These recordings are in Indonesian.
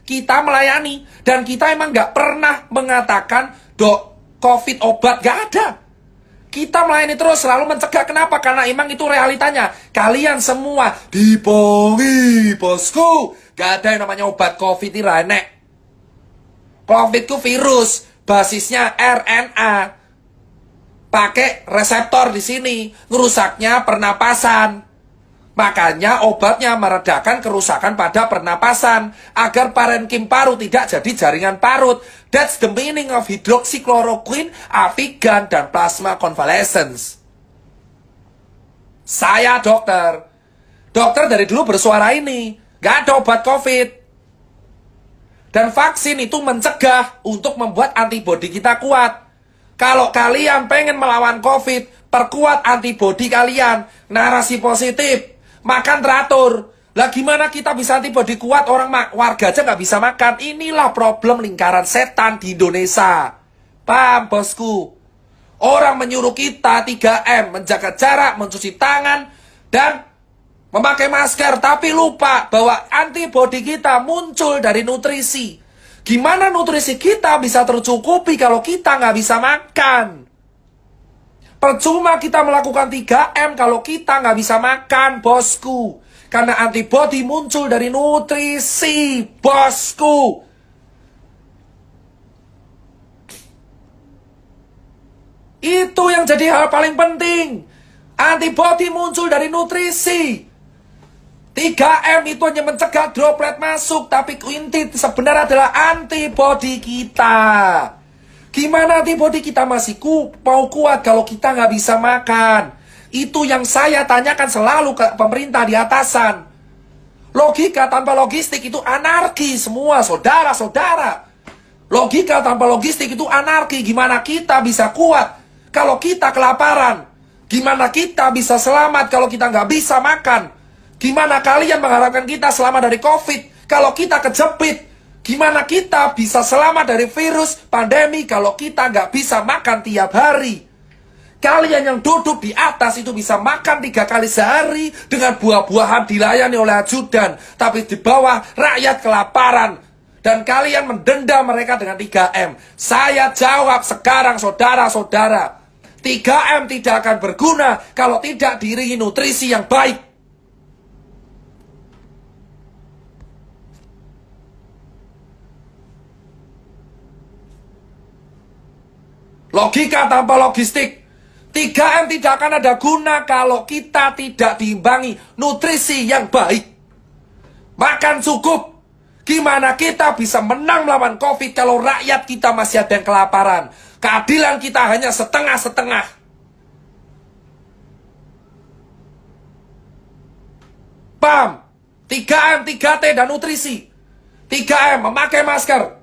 Kita melayani. Dan kita emang nggak pernah mengatakan, dok, COVID obat, nggak ada. Kita melayani terus, selalu mencegah. Kenapa? Karena emang itu realitanya. Kalian semua dipongi, bosku. Gak ada yang namanya obat COVID ini renek. COVID itu virus, basisnya RNA. Pakai reseptor di sini, ngerusaknya pernapasan. Makanya obatnya meredakan kerusakan pada pernapasan agar parenkim paru tidak jadi jaringan parut. That's the meaning of hydroxychloroquine, Avigan, dan plasma convalescence. Saya dokter. Dokter dari dulu bersuara ini. Gak ada obat COVID. Dan vaksin itu mencegah untuk membuat antibodi kita kuat. Kalau kalian pengen melawan COVID, perkuat antibodi kalian. Narasi positif. Makan teratur. Lah gimana kita bisa antibodi kuat, orang warga aja nggak bisa makan. Inilah problem lingkaran setan di Indonesia. Paham, bosku? Orang menyuruh kita 3M, menjaga jarak, mencuci tangan, dan memakai masker. Tapi lupa bahwa antibodi kita muncul dari nutrisi. Gimana nutrisi kita bisa tercukupi kalau kita nggak bisa makan? Percuma kita melakukan 3M kalau kita nggak bisa makan, bosku. Karena antibodi muncul dari nutrisi, bosku. Itu yang jadi hal paling penting. Antibodi muncul dari nutrisi. 3M itu hanya mencegah droplet masuk, tapi inti sebenarnya adalah antibodi kita. Gimana antibodi kita masih mau kuat kalau kita nggak bisa makan? Itu yang saya tanyakan selalu ke pemerintah di atasan. Logika tanpa logistik itu anarki semua, saudara-saudara. Logika tanpa logistik itu anarki. Gimana kita bisa kuat kalau kita kelaparan? Gimana kita bisa selamat kalau kita nggak bisa makan? Gimana kalian mengharapkan kita selamat dari COVID kalau kita kejepit? Gimana kita bisa selamat dari virus pandemi kalau kita nggak bisa makan tiap hari? Kalian yang duduk di atas itu bisa makan 3 kali sehari dengan buah-buahan dilayani oleh ajudan. Tapi di bawah rakyat kelaparan. Dan kalian mendenda mereka dengan 3M. Saya jawab sekarang saudara-saudara. 3M tidak akan berguna kalau tidak diiringi nutrisi yang baik. Logika tanpa logistik. 3M tidak akan ada guna kalau kita tidak diimbangi nutrisi yang baik. Makan cukup. Gimana kita bisa menang melawan COVID kalau rakyat kita masih ada yang kelaparan? Keadilan kita hanya setengah-setengah. Paham? 3M, 3T, dan nutrisi. 3M, memakai masker,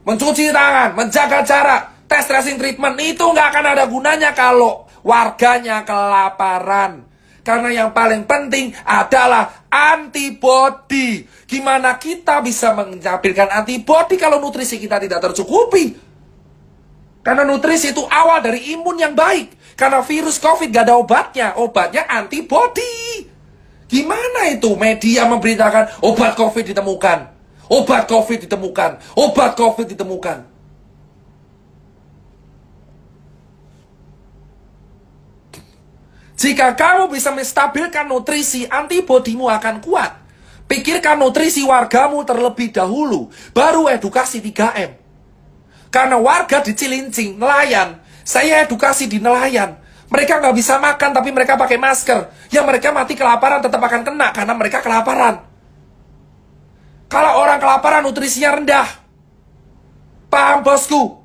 mencuci tangan, menjaga jarak, tes tracing treatment. Itu nggak akan ada gunanya kalau warganya kelaparan. Karena yang paling penting adalah antibodi. Gimana kita bisa menampilkan antibodi kalau nutrisi kita tidak tercukupi? Karena nutrisi itu awal dari imun yang baik. Karena virus COVID gak ada obatnya. Obatnya antibodi. Gimana itu media memberitakan obat COVID ditemukan? Obat COVID ditemukan. Obat COVID ditemukan. Jika kamu bisa menstabilkan nutrisi, antibodimu akan kuat. Pikirkan nutrisi wargamu terlebih dahulu, baru edukasi 3M. Karena warga di Cilincing, nelayan, saya edukasi di nelayan. Mereka nggak bisa makan, tapi mereka pakai masker. Ya mereka mati kelaparan tetap akan kena, karena mereka kelaparan. Kalau orang kelaparan, nutrisinya rendah. Paham, bosku?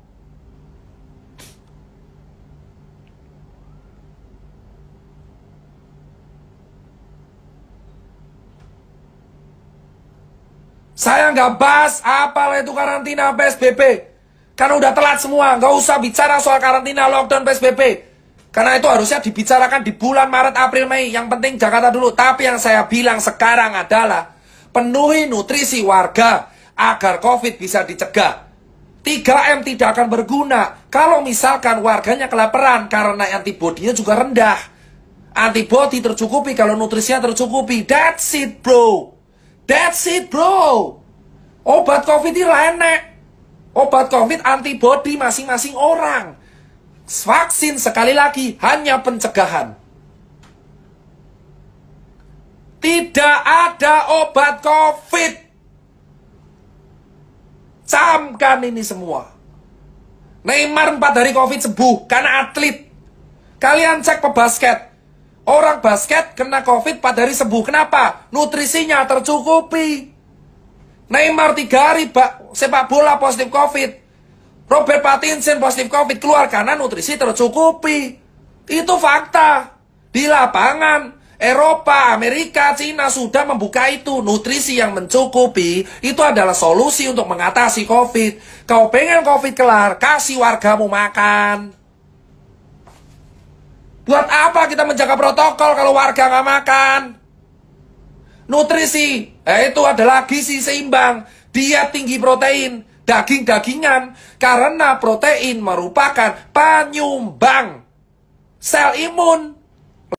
Saya nggak bahas apalah itu karantina PSBB. Karena udah telat semua. Nggak usah bicara soal karantina, lockdown, PSBB. Karena itu harusnya dibicarakan di bulan Maret, April, Mei. Yang penting Jakarta dulu. Tapi yang saya bilang sekarang adalah penuhi nutrisi warga agar COVID bisa dicegah. 3M tidak akan berguna kalau misalkan warganya kelaparan karena antibodinya juga rendah. Antibodi tercukupi kalau nutrisinya tercukupi. That's it, bro. That's it, bro. Obat COVID ini enek. Obat COVID antibody masing-masing orang. Vaksin sekali lagi hanya pencegahan. Tidak ada obat COVID. Camkan ini semua. Neymar 4 hari COVID sembuh karena atlet. Kalian cek pebasket. Orang basket kena COVID 4 hari sembuh. Kenapa? Nutrisinya tercukupi. Neymar 3 hari sepak bola positif COVID. Robert Pattinson positif COVID keluar karena nutrisi tercukupi. Itu fakta. Di lapangan, Eropa, Amerika, Cina sudah membuka itu. Nutrisi yang mencukupi itu adalah solusi untuk mengatasi COVID. Kau pengen COVID kelar, kasih wargamu makan. Buat apa kita menjaga protokol kalau warga nggak makan? Nutrisi, itu adalah gizi seimbang. Diet tinggi protein, daging-dagingan. Karena protein merupakan penyumbang sel imun.